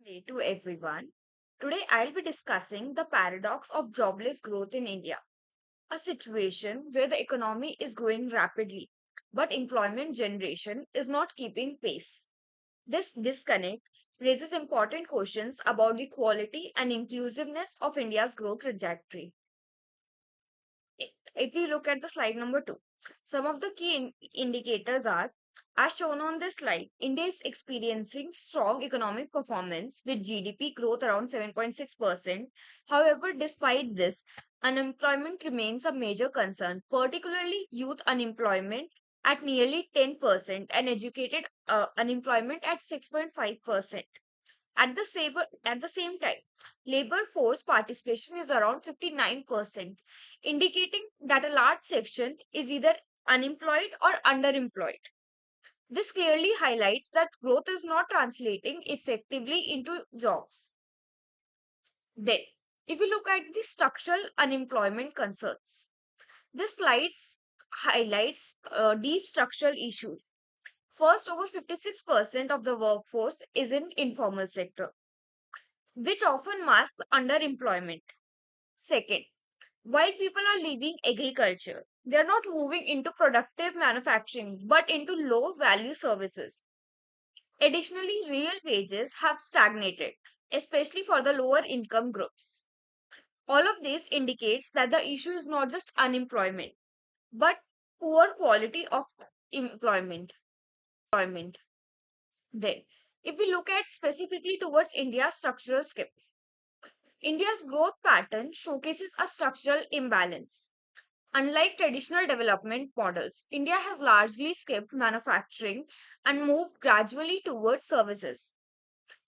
Hey to everyone. Today I'll be discussing the paradox of jobless growth in India, a situation where the economy is growing rapidly, but employment generation is not keeping pace. This disconnect raises important questions about the quality and inclusiveness of India's growth trajectory. If we look at the slide number 2, some of the key indicators are as shown on this slide. India is experiencing strong economic performance with GDP growth around 7.6%. However, despite this, unemployment remains a major concern, particularly youth unemployment at nearly 10% and educated unemployment at 6.5%. At the same time, labor force participation is around 59%, indicating that a large section is either unemployed or underemployed. This clearly highlights that growth is not translating effectively into jobs. Then, if we look at the structural unemployment concerns, this slide highlights deep structural issues. First, over 56% of the workforce is in informal sector, which often masks underemployment. Second, while people are leaving agriculture, they are not moving into productive manufacturing but into low value services. Additionally, real wages have stagnated, especially for the lower income groups. All of this indicates that the issue is not just unemployment but poor quality of employment. Employment. Then, if we look at specifically towards India's structural skip, India's growth pattern showcases a structural imbalance. Unlike traditional development models, India has largely skipped manufacturing and moved gradually towards services.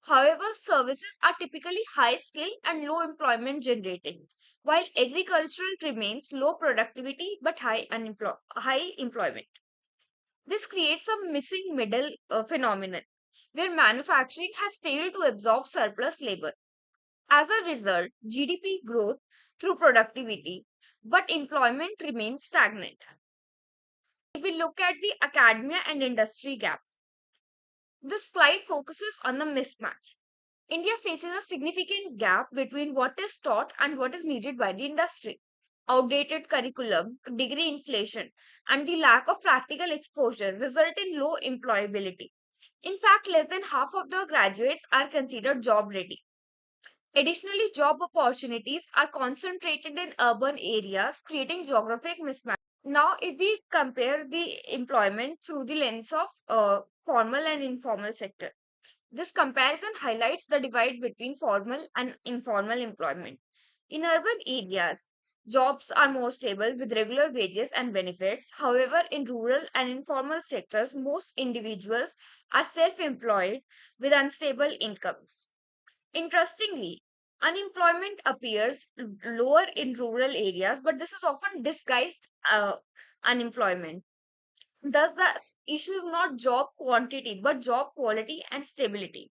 However, services are typically high skill and low employment generating, while agricultural remains low productivity but high employment. This creates a missing middle phenomenon where manufacturing has failed to absorb surplus labor. As a result, GDP growth through productivity, but employment remains stagnant. If we look at the academia and industry gap, this slide focuses on the mismatch. India faces a significant gap between what is taught and what is needed by the industry. Outdated curriculum, degree inflation, and the lack of practical exposure result in low employability. In fact, less than half of the graduates are considered job ready. Additionally, job opportunities are concentrated in urban areas, creating geographic mismatch. Now, if we compare the employment through the lens of formal and informal sector, this comparison highlights the divide between formal and informal employment. In urban areas, jobs are more stable with regular wages and benefits. However, in rural and informal sectors, most individuals are self employed with unstable incomes. Interestingly, unemployment appears lower in rural areas, but this is often disguised unemployment. Thus, the issue is not job quantity, but job quality and stability.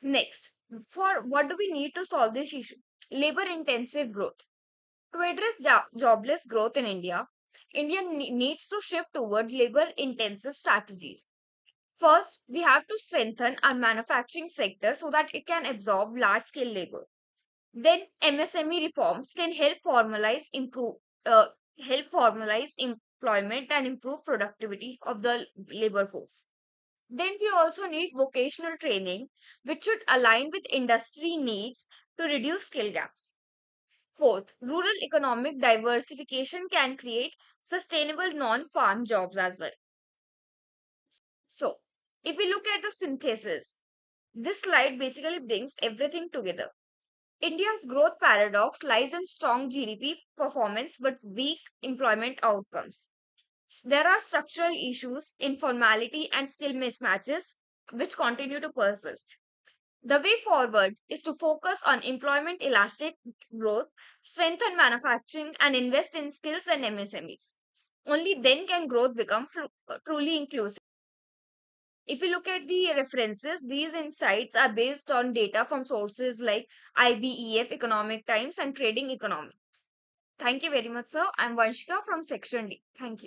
Next, for what do we need to solve this issue? Labor intensive growth. To address jobless growth in India, India needs to shift toward labor intensive strategies. First, we have to strengthen our manufacturing sector so that it can absorb large scale labor. Then MSME reforms can uh, help formalize employment and improve productivity of the labor force. Then we also need vocational training, which should align with industry needs to reduce skill gaps. Fourth, rural economic diversification can create sustainable non-farm jobs as well. So, if we look at the synthesis, this slide basically brings everything together. India's growth paradox lies in strong GDP performance but weak employment outcomes. There are structural issues, informality, and skill mismatches which continue to persist. The way forward is to focus on employment elastic growth, strengthen manufacturing, and invest in skills and MSMEs. Only then can growth become truly inclusive. If you look at the references, these insights are based on data from sources like IBEF, Economic Times, and Trading Economy. Thank you very much, sir. I'm Vanshika from Section D. Thank you.